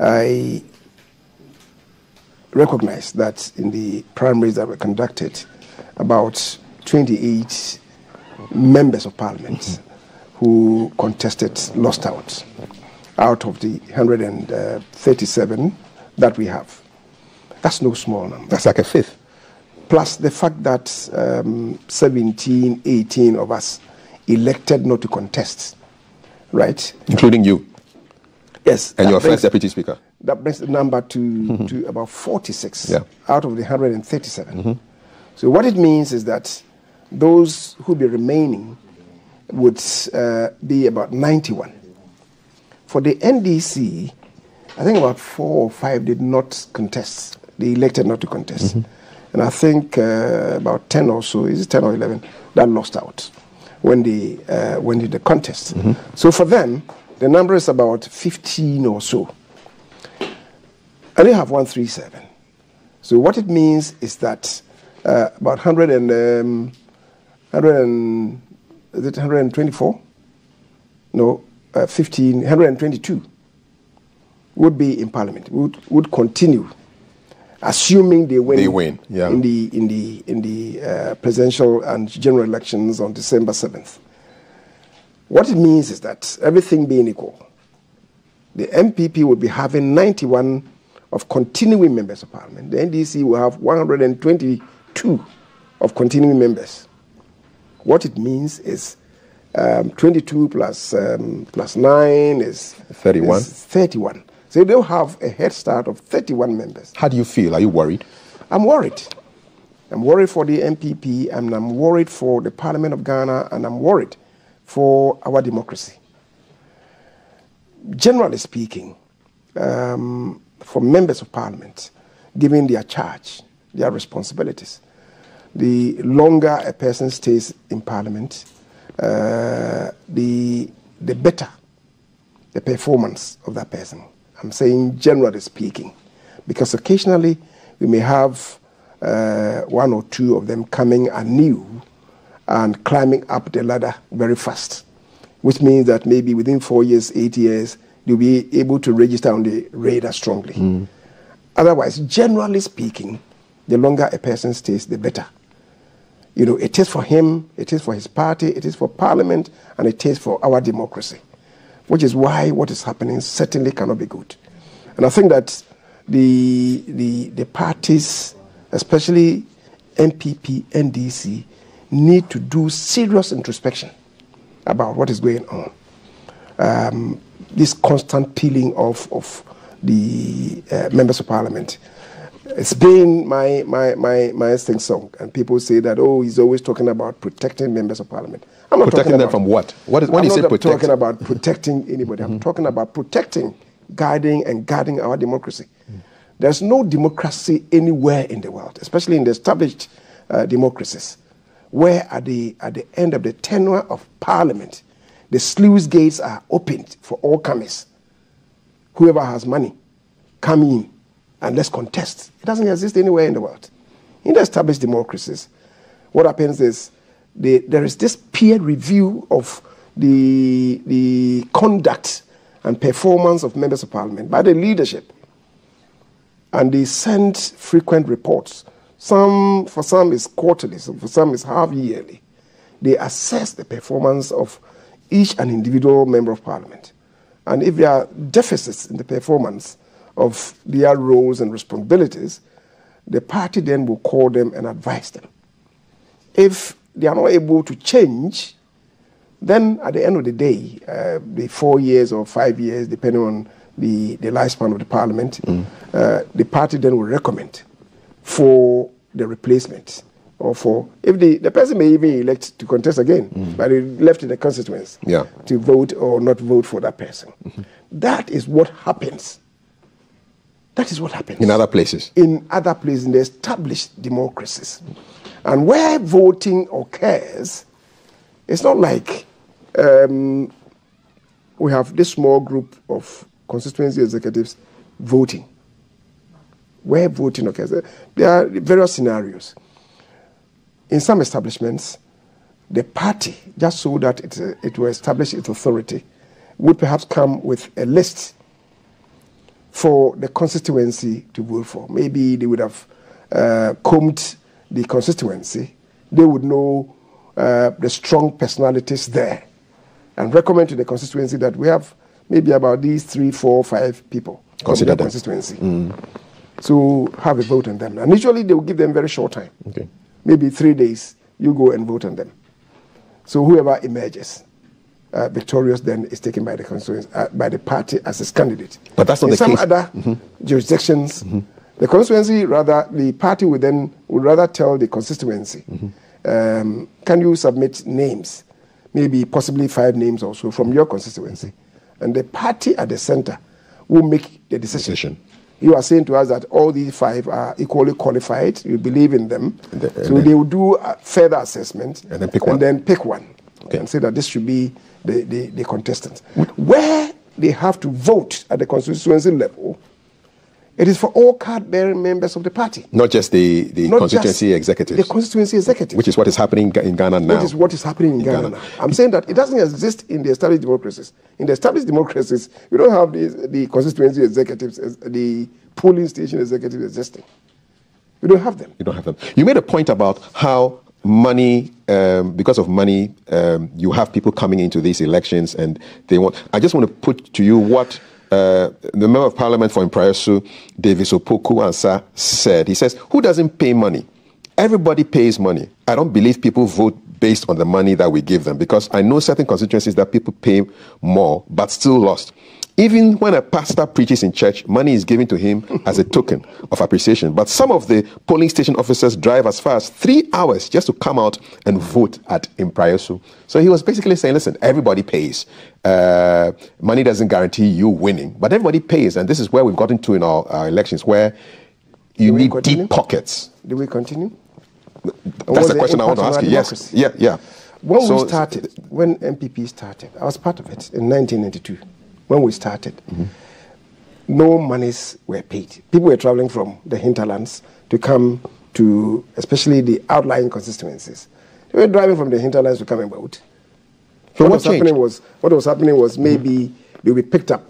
I recognize that in the primaries that were conducted, about 28 members of parliament who contested lost out of the 137 that we have. That's no small number. That's like a fifth. Plus the fact that 17, 18 of us elected not to contest, right? Including you. Yes. And your first deputy speaker. That brings the number to about 46 out of the 137. So what it means is that those who be remaining would be about 91. For the NDC, I think about 4 or 5 did not contest. They elected not to contest. And I think about 10 or so, is it 10 or 11, that lost out when they did the contest. So for them, the number is about 15 or so. And they have 137. So what it means is that about 124? No, 122 would be in parliament, would continue, assuming they win. They win, yeah. In the presidential and general elections on December 7th. What it means is that everything being equal, the NPP will be having 91 of continuing members of parliament. The NDC will have 122 of continuing members. What it means is 22 plus 9 is 31. Is 31. So they'll have a head start of 31 members. How do you feel? Are you worried? I'm worried. I'm worried for the NPP, and I'm worried for the Parliament of Ghana, and I'm worried for our democracy. Generally speaking, for members of parliament, given their charge, their responsibilities, the longer a person stays in parliament, the better the performance of that person. I'm saying generally speaking, because occasionally we may have 1 or 2 of them coming anew and climbing up the ladder very fast, which means that maybe within 4 years, 8 years, you'll be able to register on the radar strongly. Otherwise, generally speaking, the longer a person stays, the better. You know, it is for him, it is for his party, it is for parliament, and it is for our democracy, which is why what is happening certainly cannot be good. And I think that the parties, especially NPP, NDC, need to do serious introspection about what is going on. This constant peeling of the members of parliament. It's been my thing song, and people say that, oh, he's always talking about protecting members of parliament. I'm not protecting them from what? When you say protect? I'm not talking about protecting anybody. I'm talking about protecting, guarding our democracy. There's no democracy anywhere in the world, especially in the established democracies, where at the end of the tenure of parliament, the sluice gates are opened for all comers. Whoever has money, come in and let's contest. It doesn't exist anywhere in the world. In the established democracies, what happens is there is this peer review of the conduct and performance of members of parliament by the leadership. And they send frequent reports. For some is quarterly, for some is half yearly. They assess the performance of each and individual member of parliament. And if there are deficits in the performance of their roles and responsibilities, the party then will call them and advise them. If they are not able to change, then at the end of the day, the 4 years or 5 years, depending on the lifespan of the parliament, the party then will recommend for the replacement, or for, if the person may even elect to contest again, but they left in the constituents to vote or not vote for that person. That is what happens. That is what happens. In other places? In other places, in the established democracies. And where voting occurs, it's not like we have this small group of constituency executives voting. Where voting occurs, there are various scenarios. In some establishments, the party, just so that it will establish its authority, would perhaps come with a list for the constituency to vote for. Maybe they would have combed the constituency. They would know the strong personalities there and recommend to the constituency that we have maybe about these 3, 4, 5 people consider the constituency. So have a vote on them. And usually they will give them very short time. Okay. Maybe 3 days, you go and vote on them. So whoever emerges victorious then is taken by the constituency, by the party as its candidate. But that's not in the some case. other jurisdictions, the constituency the party would rather tell the constituency, can you submit names, maybe possibly 5 names or so from your constituency, and the party at the center will make the decision. You are saying to us that all these 5 are equally qualified. You believe in them, so they will do a further assessment and then pick one. Okay. And say that this should be the contestants. Where they have to vote at the constituency level, it is for all card-bearing members of the party. Not just the constituency executives. The constituency executives. Which is what is happening in Ghana now. Which is what is happening in Ghana now. I'm saying that it doesn't exist in the established democracies. In the established democracies, you don't have the constituency executives, the polling station executives existing. You don't have them. You don't have them. You made a point about how money, because of money, you have people coming into these elections and they want... I just want to put to you what the Member of Parliament for Impraesu, Davis Opoku-Ansah, said. He says, who doesn't pay money? Everybody pays money. I don't believe people vote based on the money that we give them, because I know certain constituencies that people pay more but still lost. Even when a pastor preaches in church, money is given to him as a token of appreciation. But some of the polling station officers drive as far as 3 hours just to come out and vote at Impraesu. So he was basically saying, listen, everybody pays. Money doesn't guarantee you winning, but everybody pays. And this is where we've gotten to in our elections, where you need deep pockets. Do we continue? That's the question I want to ask you. Yes. Yeah. When we started, when NPP started, I was part of it in 1992. When we started, no monies were paid. People were traveling from the hinterlands to come to, especially the outlying constituencies. They were driving from the hinterlands to come and vote. So what was happening was maybe they would be picked up.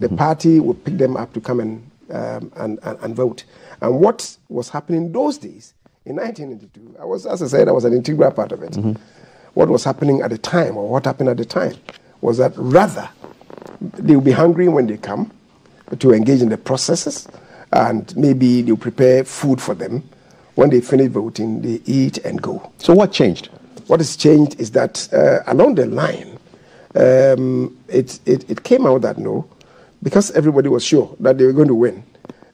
The party would pick them up to come and vote. And what was happening those days, in 1992, as I said, I was an integral part of it. What was happening at the time, or what happened at the time, was that rather they will be hungry when they come to engage in the processes, and maybe they'll prepare food for them. When they finish voting, they eat and go. So what changed? What has changed is that along the line, it came out that no, because everybody was sure that they were going to win.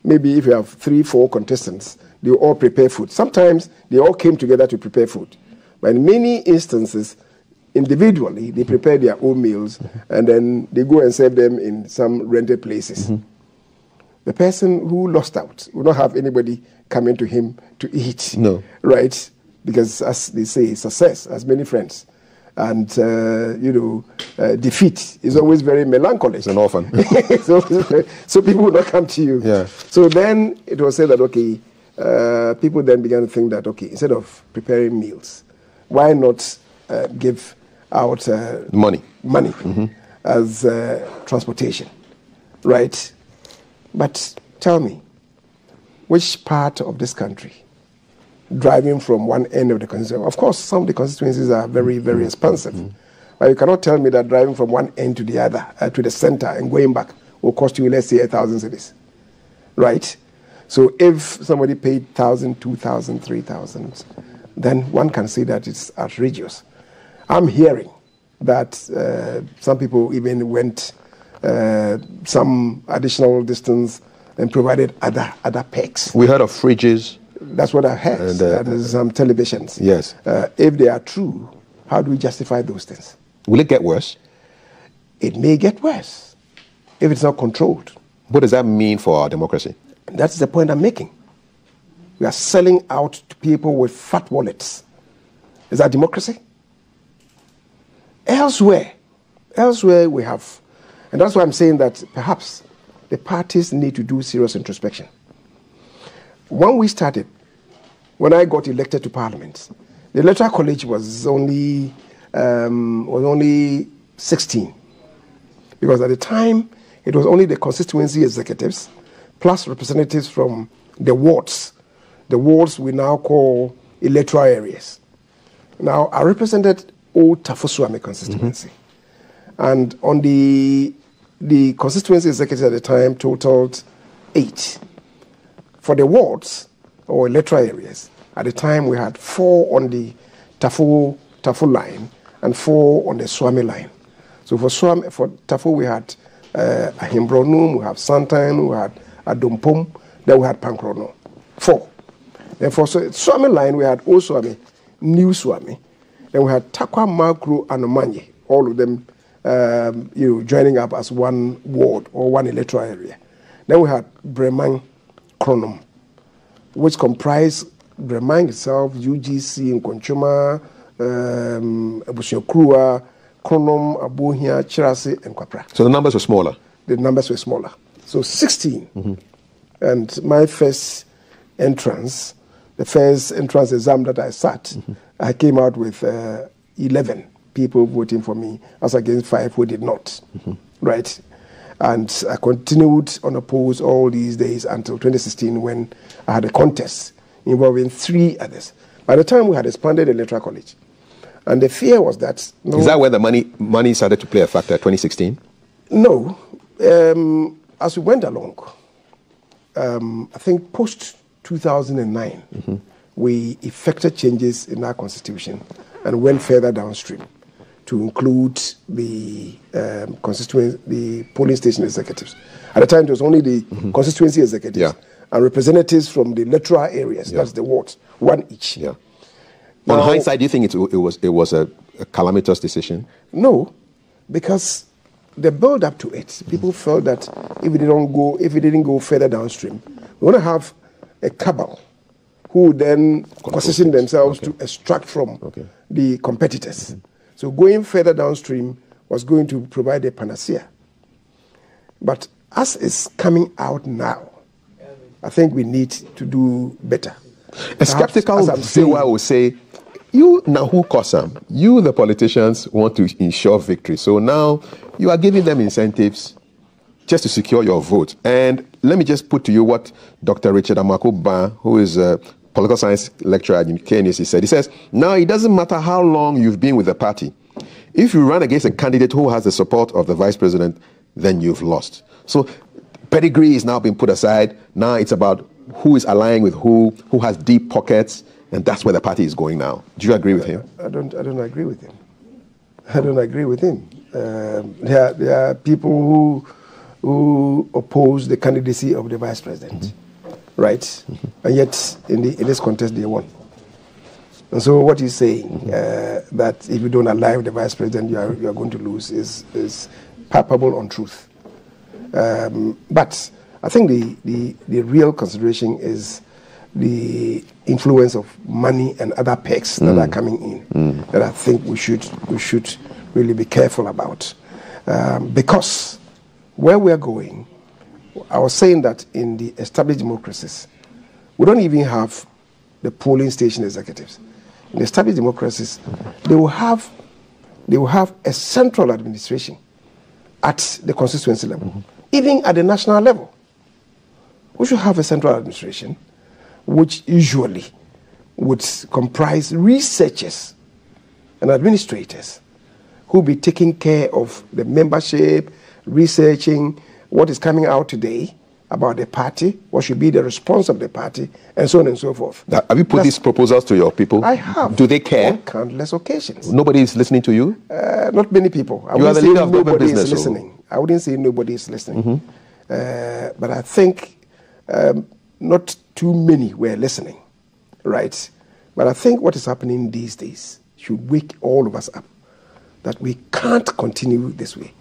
Maybe if you have 3, 4 contestants, they will all prepare food. Sometimes they all came together to prepare food. But in many instances, individually, they prepare their own meals and then they go and serve them in some rented places. The person who lost out will not have anybody coming to him to eat. No. Right? Because, as they say, success has many friends. And, defeat is always very melancholic. It's an orphan. so people will not come to you. Yeah. So then it was said that, okay, people then began to think that, okay, instead of preparing meals, why not give out money as transportation, right? But tell me, which part of this country, driving from one end of the constituency, of course, some of the constituencies are very, very expensive, but you cannot tell me that driving from one end to the other, to the center and going back will cost you, let's say, 1,000 cedis, right? So if somebody paid 1,000, 2,000, 3,000, then one can say that it's outrageous. I'm hearing that some people even went some additional distance and provided other perks. We heard of fridges. That's what I heard. And there's some televisions. Yes. If they are true, how do we justify those things? Will it get worse? It may get worse if it's not controlled. What does that mean for our democracy? That's the point I'm making. We are selling out to people with fat wallets. Is that democracy? Elsewhere we have, and that's why I'm saying that perhaps the parties need to do serious introspection. When we started, when I got elected to Parliament, the Electoral College was only 16, because at the time it was only the constituency executives plus representatives from the wards. The wards we now call electoral areas. Now, I represented Old Tafosuame constituency. And on the constituency executives at the time totaled 8. For the wards or electoral areas, at the time we had 4 on the Tafo line and 4 on the Swami line. So for Tafo we had Ahimbronum, we had Santan, we had Adompom, then we had Pankrono. 4. Then for Swami line we had Old Swami, New Swami, then we had Takwa, Makro, and Omanye, all of them joining up as one ward or one electoral area. Then we had Bremang Kronom, which comprised Bremang itself, UGC, Nkonchuma, Abusiakrua, Kronom, Abuhia, Chirasi, and Kwapra. So the numbers were smaller? The numbers were smaller. So 16. And my first entrance, the first entrance exam that I sat, I came out with 11 people voting for me as against 5 who did not. Right? And I continued unopposed all these days until 2016 when I had a contest involving 3 others. By the time we had expanded the Electoral College. And the fear was that... Is that where the money started to play a factor, 2016? No. As we went along, I think post-2009, we effected changes in our constitution and went further downstream to include the the polling station executives. At the time, it was only the constituency executives and representatives from the electoral areas, that's the wards, 1 each. Yeah. Now, on hindsight, do you think it was a calamitous decision? No, because the build up to it, people felt that if it didn't go further downstream, we want to have a cabal who would then position themselves to extract from the competitors. So going further downstream was going to provide a panacea. But as it's coming out now, I think we need to do better. A skeptical viewer will say, you now who Kosam, you the politicians want to ensure victory. So now you are giving them incentives just to secure your vote. And let me just put to you what Dr. Richard Amakuba, who is a political science lecturer at Kyei, said. He says, now it doesn't matter how long you've been with the party. If you run against a candidate who has the support of the vice president, then you've lost. So pedigree is now being put aside. Now it's about who is allying with who has deep pockets, and that's where the party is going now. Do you agree with him? I don't agree with him. I don't agree with him. There are people who oppose the candidacy of the vice president, right? And yet, in this contest, they won. And so, what he's saying that if you don't ally with the vice president, you are going to lose is palpable untruth. But I think the real consideration is the influence of money and other perks that are coming in that I think we should really be careful about. Because where we are going, I was saying that in the established democracies, we don't even have the polling station executives. In the established democracies, they will have a central administration at the constituency level, even at the national level. We should have a central administration which usually would comprise researchers and administrators who will be taking care of the membership, researching what is coming out today about the party, what should be the response of the party, and so on and so forth. Have you put these proposals to your people? I have. Do they care? On countless occasions. Nobody is listening to you? Not many people. You are the leader of government business. Listening. I wouldn't say nobody is listening. But I think not too many were listening, right? But I think what is happening these days should wake all of us up that we can't continue this way.